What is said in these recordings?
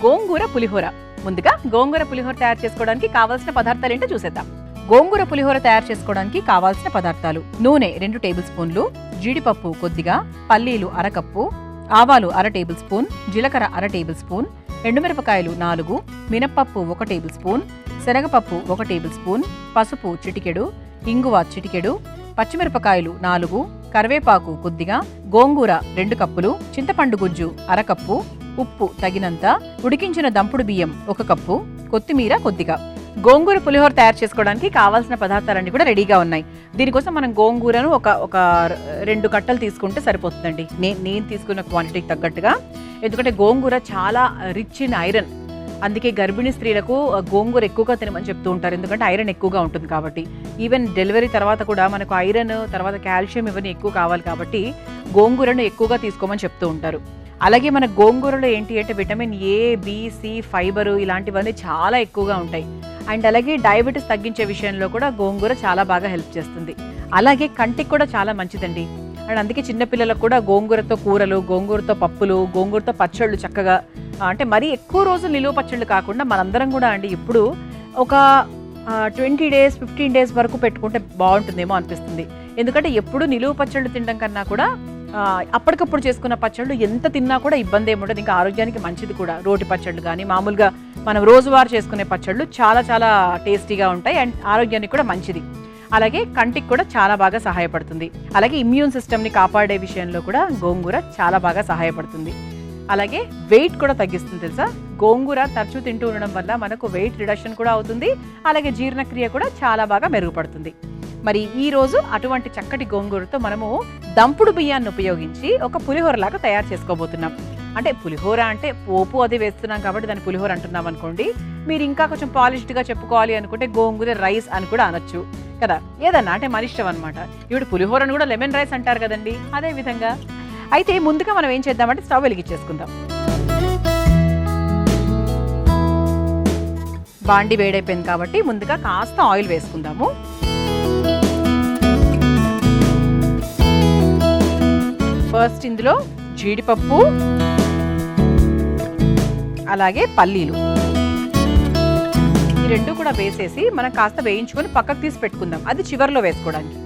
గోంగూర పులిహోర. ముందుగా గోంగూర పులిహోర తయారు చేసుకోవడానికి కావాల్సిన పదార్థాలు ఏంటో చూసేద్దాం. గోంగూర పులిహోర తయారు చేసుకోవడానికి కావాల్సిన పదార్థాలు: నూనె 2 టేబుల్ స్పూన్లు, జీడిపప్పు కొద్దిగా, పల్లీలు 1/2 కప్పు, ఆవాలు 1/2 టేబుల్ స్పూన్, జీలకర్ర 1/2 టేబుల్ స్పూన్, ఎండుమిరపకాయలు 4, మినప్పప్పు 1 టేబుల్ స్పూన్, శనగపప్పు 1 టేబుల్ స్పూన్, పసుపు చిటికెడు, ఇంగువ చిటికెడు, పచ్చిమిరపకాయలు 4, కరివేపాకు కొద్దిగా, గోంగూర 2 కప్పులు, చింతపండు గుజ్జు 1/2 కప్పు, ఉప్పు తగినంత, ఉడికించిన దంపుడు బియ్యం 1 కప్పు, కొత్తిమీర కొద్దిగా. గోంగూర పులిహోర తయారు చేసుకోవడానికి కావాల్సిన పదార్థాలన్నీ కూడా రెడీగా ఉన్నాయి. దీనికోసం మనం గోంగూరను ఒక 2 కట్టలు తీసుకుంటే సరిపోతుందండి. నేను తీసుకున్న క్వాంటిటీకి తగ్గట్టుగా. ఎందుకంటే గోంగూర చాలా రిచ్ ఇన్ ఐరన్. అందుకే గర్భిణీ స్త్రీలకు గోంగూర ఎక్కువగా తినమని చెప్తూ ఉంటారు. ఎందుకంటే ఐరన్ ఎక్కువగా ఉంటుంది కాబట్టి. ఈవెన్ డెలివరీ తర్వాత కూడా మనకు ఐరన్, తర్వాత కాల్షియం ఇవన్నీ ఎక్కువ కావాలి కాబట్టి గోంగూరను ఎక్కువగా తీసుకోమని చెప్తూ ఉంటారు. అలాగే మన గోంగూరలో ఏంటి అంటే vitamin A, B, C, fibre ఇలాంటివన్నీ చాలా ఎక్కువగా ఉంటాయి. అండ్ అలాగే డయాబెటీస్ తగ్గించే విషయంలో కూడా గోంగూర చాలా బాగా హెల్ప్ చేస్తుంది. అలాగే కంటికి కూడా చాలా మంచిదండి. అండ్ అందుకే చిన్నపిల్లలకు కూడా గోంగూరతో కూరలు, గోంగూరతో పప్పులు, గోంగూరతో పచ్చళ్ళు చక్కగా, అంటే మరీ ఎక్కువ రోజులు నిలువ పచ్చళ్ళు కాకుండా మనందరం కూడా అండి ఇప్పుడు ఒక 20 డేస్ 15 డేస్ వరకు పెట్టుకుంటే బాగుంటుందేమో అనిపిస్తుంది. ఎందుకంటే ఎప్పుడు నిలువ పచ్చళ్ళు తినడం కన్నా కూడా అప్పటికప్పుడు చేసుకున్న పచ్చళ్ళు ఎంత తిన్నా కూడా ఇబ్బంది ఏమి ఉండదు. ఇంకా ఆరోగ్యానికి మంచిది కూడా. రోటి పచ్చళ్ళు కానీ మామూలుగా మనం రోజువారు చేసుకునే పచ్చళ్ళు చాలా చాలా టేస్టీగా ఉంటాయి అండ్ ఆరోగ్యానికి కూడా మంచిది. అలాగే కంటికి కూడా చాలా బాగా సహాయపడుతుంది. అలాగే ఇమ్యూన్ సిస్టమ్ని కాపాడే విషయంలో కూడా గోంగూర చాలా బాగా సహాయపడుతుంది. అలాగే వెయిట్ కూడా తగ్గిస్తుంది తెలుసా. గోంగూర తరచూ తింటూ ఉండడం వల్ల మనకు వెయిట్ రిడక్షన్ కూడా అవుతుంది. అలాగే జీర్ణక్రియ కూడా చాలా బాగా మెరుగుపడుతుంది. మరి ఈ రోజు అటువంటి చక్కటి గోంగూరతో మనము దంపుడు బియ్యాన్ని ఉపయోగించి ఒక పులిహోరలాగా తయారు చేసుకోబోతున్నాం. అంటే పులిహోర అంటే పోపు అది వేస్తున్నాం కాబట్టి దాన్ని పులిహోర అంటున్నాం అనుకోండి. మీరు ఇంకా కొంచెం పాలిష్డ్గా చెప్పుకోవాలి అనుకుంటే గోంగూర రైస్ అని కూడా అనొచ్చు కదా. ఏదన్నా అంటే మన ఇష్టం అనమాట. ఇప్పుడు పులిహోరను కూడా లెమన్ రైస్ అంటారు కదండి, అదే విధంగా. అయితే ముందుగా మనం ఏం చేద్దామంటే స్టవ్ వెలిగించేసుకుందాం. బాండి వేడైపోయింది కాబట్టి ముందుగా కాస్త ఆయిల్ వేసుకుందాము. ఫస్ట్ ఇందులో జీడిపప్పు, అలాగే పల్లీలు ఈ 2 కూడా వేసేసి మనం కాస్త వేయించుకొని పక్కకు తీసి పెట్టుకుందాం. అది చివర్లో వేసుకోవడానికి.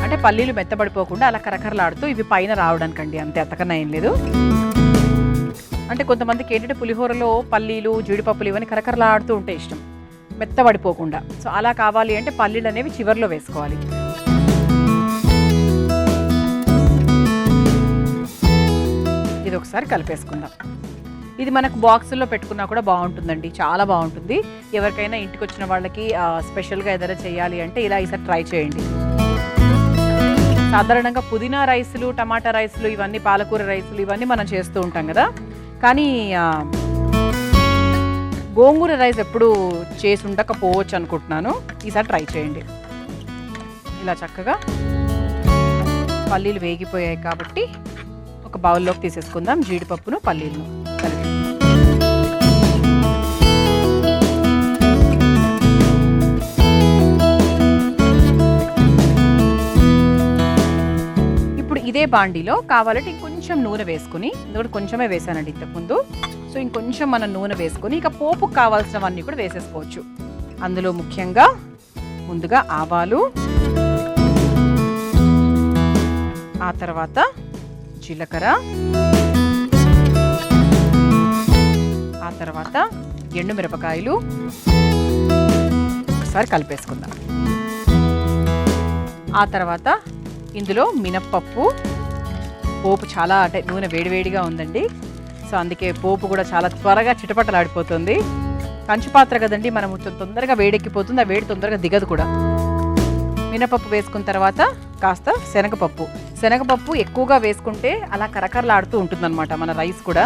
అంటే పల్లీలు మెత్తబడిపోకుండా అలా కరకరలాడుతూ ఇవి పైన రావడానికండి, అంతే, అంతకన్నా ఏం లేదు. అంటే కొంతమందికి ఏంటంటే పులిహోరలో పల్లీలు, జీడిపప్పులు ఇవన్నీ కరకరలాడుతూ ఉంటే ఇష్టం, మెత్తబడిపోకుండా. సో అలా కావాలి అంటే పల్లీలు అనేవి చివర్లో వేసుకోవాలి. ఇది ఒకసారి కలిపేసుకుందాం. ఇది మనకు బాక్సుల్లో పెట్టుకున్నా కూడా బాగుంటుందండి, చాలా బాగుంటుంది. ఎవరికైనా ఇంటికి వచ్చిన వాళ్ళకి స్పెషల్గా ఏదైనా చేయాలి అంటే ఇలా ఈసారి ట్రై చేయండి. సాధారణంగా పుదీనా రైసులు, టమాటా రైసులు, ఇవన్నీ పాలకూర రైసులు ఇవన్నీ మనం చేస్తూ ఉంటాం కదా. కానీ గోంగూర రైస్ ఎప్పుడు చేసి ఉండకపోవచ్చు అనుకుంటున్నాను. ఈసారి ట్రై చేయండి. ఇలా చక్కగా పల్లీలు వేగిపోయాయి కాబట్టి ఒక బౌల్లోకి తీసేసుకుందాం జీడిపప్పును, పల్లీలను కలిపి. ఇప్పుడు ఇదే బాండీలో కావాలంటే ఇంకొంచెం నూనె వేసుకుని, ఇందులో కొంచెమే వేసానండి ఇంతకుముందు. సో ఇంకొంచెం మనం నూనె వేసుకొని ఇక పోపుకు కావాల్సినవన్నీ కూడా వేసేసుకోవచ్చు. అందులో ముఖ్యంగా ముందుగా ఆవాలు, ఆ తర్వాత జీలకర్ర, ఆ తర్వాత ఎండుమిరపకాయలు ఒకసారి కలిపేసుకుందాం. ఆ తర్వాత ఇందులో మినప్పప్పు. పోపు చాలా అంటే నూనె వేడివేడిగా ఉందండి, సో అందుకే పోపు కూడా చాలా త్వరగా చిటపటలాడిపోతుంది. కంచుపాత్ర కదండి, మనం తొందరగా వేడెక్కిపోతుంది, ఆ వేడి తొందరగా దిగదు కూడా. మినపప్పు వేసుకున్న తర్వాత కాస్త శనగపప్పు. శనగపప్పు ఎక్కువగా వేసుకుంటే అలా కరకరలాడుతూ ఉంటుందన్నమాట మన రైస్ కూడా.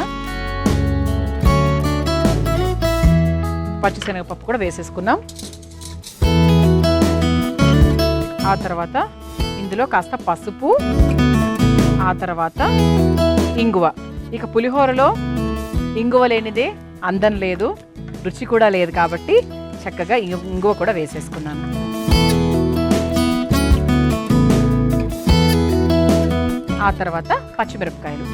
పచ్చి శనగపప్పు కూడా వేసేసుకున్నాం. ఆ తర్వాత ఇందులో కాస్త పసుపు, ఆ తర్వాత ఇంగువ. ఇక పులిహోరలో ఇంగువ లేనిదే అందం లేదు, రుచి కూడా లేదు కాబట్టి చక్కగా ఇంగువ కూడా వేసేసుకున్నాను. ఆ తర్వాత పచ్చిమిరపకాయలు,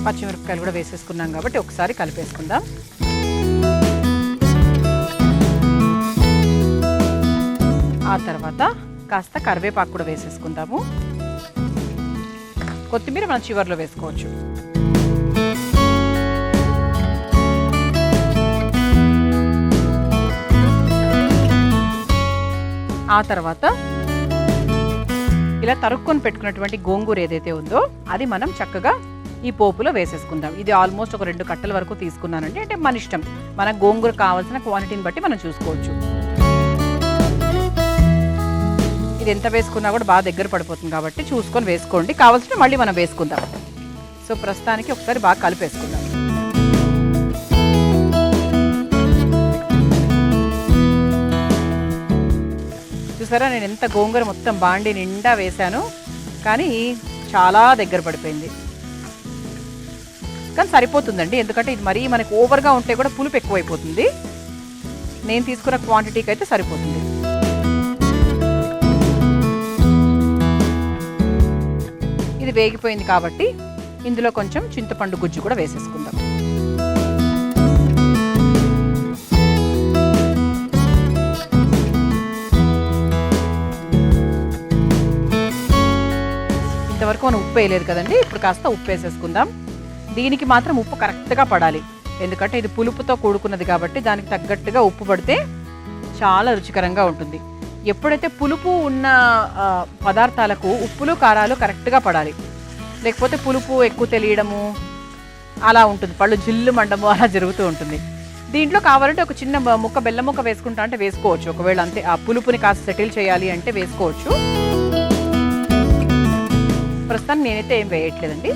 పచ్చిమిరపకాయలు కూడా వేసేసుకున్నాం కాబట్టి ఒకసారి కలిపేసుకుందాం. ఆ తర్వాత కాస్త కరివేపాకు కూడా వేసేసుకుందాము. కొత్తిమీర మనం చివర్లో వేసుకోవచ్చు. ఆ తర్వాత ఇలా తరుక్కొని పెట్టుకున్నటువంటి గోంగూర ఏదైతే ఉందో అది మనం చక్కగా ఈ పోపులో వేసేసుకుందాం. ఇది ఆల్మోస్ట్ ఒక 2 కట్టల వరకు తీసుకున్నానండి. అంటే మన ఇష్టం, మన గోంగూర కావాల్సిన క్వాంటిటీని బట్టి మనం చూసుకోవచ్చు. ఇది ఎంత వేసుకున్నా కూడా బాగా దగ్గర పడిపోతుంది కాబట్టి చూసుకొని వేసుకోండి. కావాల్సిన మళ్ళీ మనం వేసుకుందాం. సో ప్రస్తుతానికి ఒకసారి బాగా కలిపేసుకుందాం. చూసారా, నేను ఎంత గోంగూర మొత్తం బాండి నిండా వేశాను, కానీ చాలా దగ్గర పడిపోయింది. కానీ సరిపోతుందండి, ఎందుకంటే ఇది మరీ మనకి ఓవర్గా ఉంటే కూడా పులుపు ఎక్కువైపోతుంది. నేను తీసుకున్న క్వాంటిటీకి అయితే సరిపోతుంది. ఇది వేగిపోయింది కాబట్టి ఇందులో కొంచెం చింతపండు గుజ్జు కూడా వేసేసుకుందాం. ఇంతవరకు మనం ఉప్పు వేయలేదు కదండి, ఇప్పుడు కాస్త ఉప్పు వేసేసుకుందాం. దీనికి మాత్రం ఉప్పు కరెక్ట్గా పడాలి, ఎందుకంటే ఇది పులుపుతో కూడుకున్నది కాబట్టి దానికి తగ్గట్టుగా ఉప్పు పడితే చాలా రుచికరంగా ఉంటుంది. ఎప్పుడైతే పులుపు ఉన్న పదార్థాలకు ఉప్పులు కారాలు కరెక్ట్గా పడాలి, లేకపోతే పులుపు ఎక్కువ తెలియడము అలా ఉంటుంది, పళ్ళు జిల్లు మండము అలా జరుగుతూ ఉంటుంది. దీంట్లో కావాలంటే ఒక చిన్న ముక్క బెల్లం ముక్క వేసుకుంటా అంటే వేసుకోవచ్చు. ఒకవేళ అంతే ఆ పులుపుని కాస్త సెటిల్ చేయాలి అంటే వేసుకోవచ్చు. ప్రస్తుతానికి నేనైతే ఏం వేయట్లేదండి.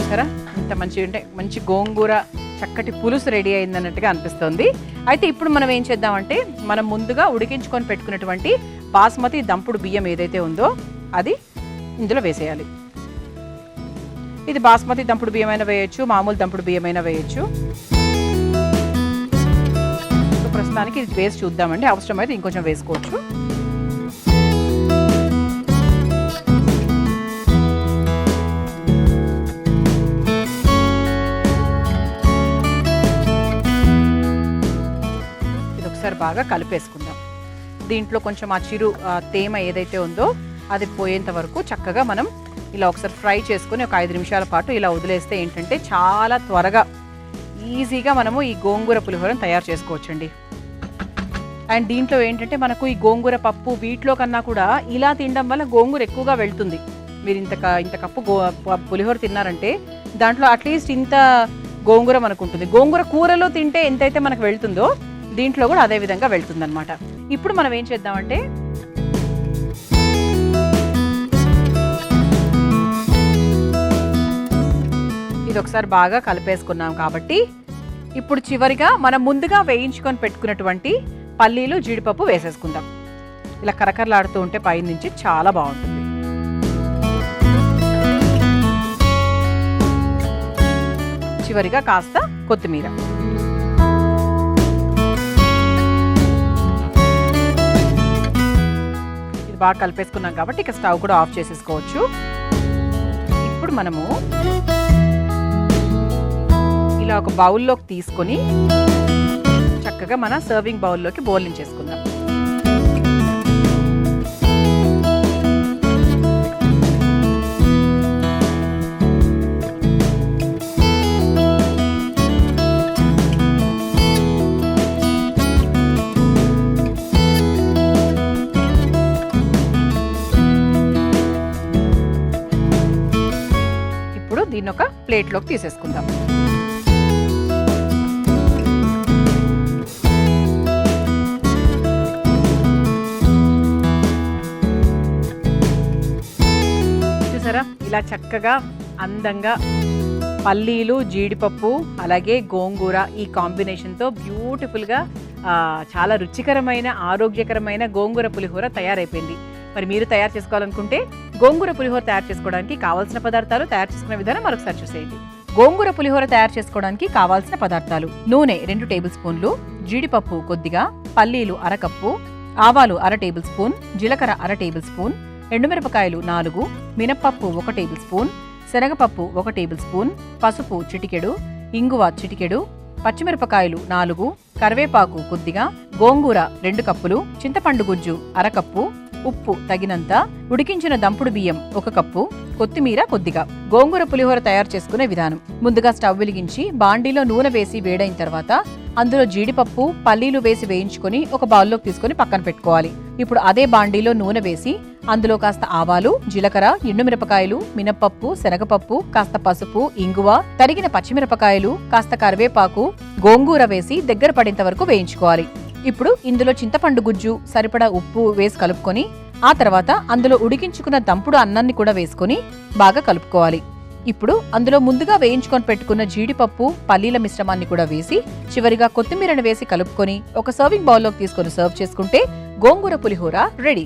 సరే, ఇంత మంచి గోంగూర చక్కటి పులుసు రెడీ అయిందన్నట్టుగా అనిపిస్తుంది. అయితే ఇప్పుడు మనం ఏం చేద్దామంటే, మనం ముందుగా ఉడికించుకొని పెట్టుకున్నటువంటి బాస్మతి దంపుడు బియ్యం ఏదైతే ఉందో అది ఇందులో వేసేయాలి. ఇది బాస్మతి దంపుడు బియ్యమైనా వేయచ్చు, మామూలు దంపుడు బియ్యమైనా వేయచ్చు. సో ప్రస్తుతానికి ఇది వేసి చూద్దామండి, అవసరమైతే ఇంకొంచెం వేసుకోవచ్చు. బాగా కలిపేసుకుందాం. దీంట్లో కొంచెం ఆ చిరు తేమ ఏదైతే ఉందో అది పోయేంత వరకు చక్కగా మనం ఇలా ఒకసారి ఫ్రై చేసుకుని ఒక 5 నిమిషాల పాటు ఇలా వదిలేస్తే ఏంటంటే చాలా త్వరగా ఈజీగా మనము ఈ గోంగూర పులిహోరను తయారు చేసుకోవచ్చండి. అండ్ దీంట్లో ఏంటంటే మనకు ఈ గోంగూర పప్పు వీటిలో కన్నా కూడా ఇలా తినడం వల్ల గోంగూర ఎక్కువగా వెళ్తుంది. మీరు ఇంత కప్పు పులిహోర తిన్నారంటే దాంట్లో అట్లీస్ట్ ఇంత గోంగూర మనకు ఉంటుంది. గోంగూర కూరలో తింటే ఎంతైతే మనకు వెళ్తుందో దీంట్లో కూడా అదే విధంగా వెళ్తుందన్నమాట. ఇప్పుడు మనం ఏం చేద్దామంటే, ఇది ఒకసారి బాగా కలిపేసుకున్నాం కాబట్టి ఇప్పుడు చివరిగా మనం ముందుగా వేయించుకొని పెట్టుకున్నటువంటి పల్లీలు జీడిపప్పు వేసేసుకుందాం. ఇలా కరకరలాడుతూ ఉంటే పై నుంచి చాలా బాగుంటుంది. చివరిగా కాస్త కొత్తిమీర. బాగా కలిపేసుకున్నాం కాబట్టి ఇక స్టవ్ కూడా ఆఫ్ చేసేసుకోవచ్చు. ఇప్పుడు మనము ఇలా ఒక బౌల్లోకి తీసుకొని చక్కగా మన సర్వింగ్ బౌల్లోకి బోర్లించేసుకుందాం. దీన్ని ఒక ప్లేట్లోకి తీసేసుకుందాం. చూసారా, ఇలా చక్కగా అందంగా పల్లీలు జీడిపప్పు అలాగే గోంగూర ఈ కాంబినేషన్తో బ్యూటిఫుల్గా చాలా రుచికరమైన ఆరోగ్యకరమైన గోంగూర పులిహోర తయారైపోయింది. మరి మీరు తయారు చేసుకోవాలనుకుంటే గోంగూర పులిహోర తయారు చేసుకోవడానికి కావాల్సిన పదార్థాలు, తయారు చేసుకునే విధానం మరొకసారి చూసేయండి. గోంగూర పులిహోర తయారు చేసుకోవడానికి కావాల్సిన పదార్థాలు: నూనె 2 టేబుల్ స్పూన్లు, జీడిపప్పు కొద్దిగా, పల్లీలు అరకప్పు, ఆవాలు అర టేబుల్ స్పూన్, జీలకర్ర అర టేబుల్ స్పూన్, ఎండుమిరపకాయలు 4, మినప్పప్పు 1 టేబుల్ స్పూన్, శనగపప్పు 1 టేబుల్ స్పూన్, పసుపు చిటికెడు, ఇంగువ చిటికెడు, పచ్చిమిరపకాయలు 4, కరివేపాకు కొద్దిగా, గోంగూర 2 కప్పులు, చింతపండు గుజ్జు అరకప్పు, ఉప్పు తగినంత, ఉడికించిన దంపుడు బియ్యం 1 కప్పు, కొత్తిమీర కొద్దిగా. గోంగూర పులిహోర తయారు చేసుకునే విధానం: ముందుగా స్టవ్ వెలిగించి బాండీలో నూనె వేసి వేడైన తర్వాత అందులో జీడిపప్పు, పల్లీలు వేసి వేయించుకొని ఒక బౌల్లోకి తీసుకొని పక్కన పెట్టుకోవాలి. ఇప్పుడు అదే బాండీలో నూనె వేసి అందులో కాస్త ఆవాలు, జీలకర్ర, ఎండుమిరపకాయలు, మినప్పప్పు, శనగపప్పు, కాస్త పసుపు, ఇంగువ, తరిగిన పచ్చిమిరపకాయలు, కాస్త కరివేపాకు, గోంగూర వేసి దగ్గర పడేంత వరకు వేయించుకోవాలి. ఇప్పుడు ఇందులో చింతపండు గుజ్జు, సరిపడా ఉప్పు వేసి కలుపుకొని ఆ తర్వాత అందులో ఉడికించుకున్న దంపుడు అన్నాన్ని కూడా వేసుకొని బాగా కలుపుకోవాలి. ఇప్పుడు అందులో ముందుగా వేయించుకొని పెట్టుకున్న జీడిపప్పు, పల్లీల మిశ్రమాన్ని కూడా వేసి చివరిగా కొత్తిమీరను వేసి కలుపుకొని ఒక సర్వింగ్ బౌల్లోకి తీసుకొని సర్వ్ చేసుకుంటే గోంగూర పులిహోర రెడీ.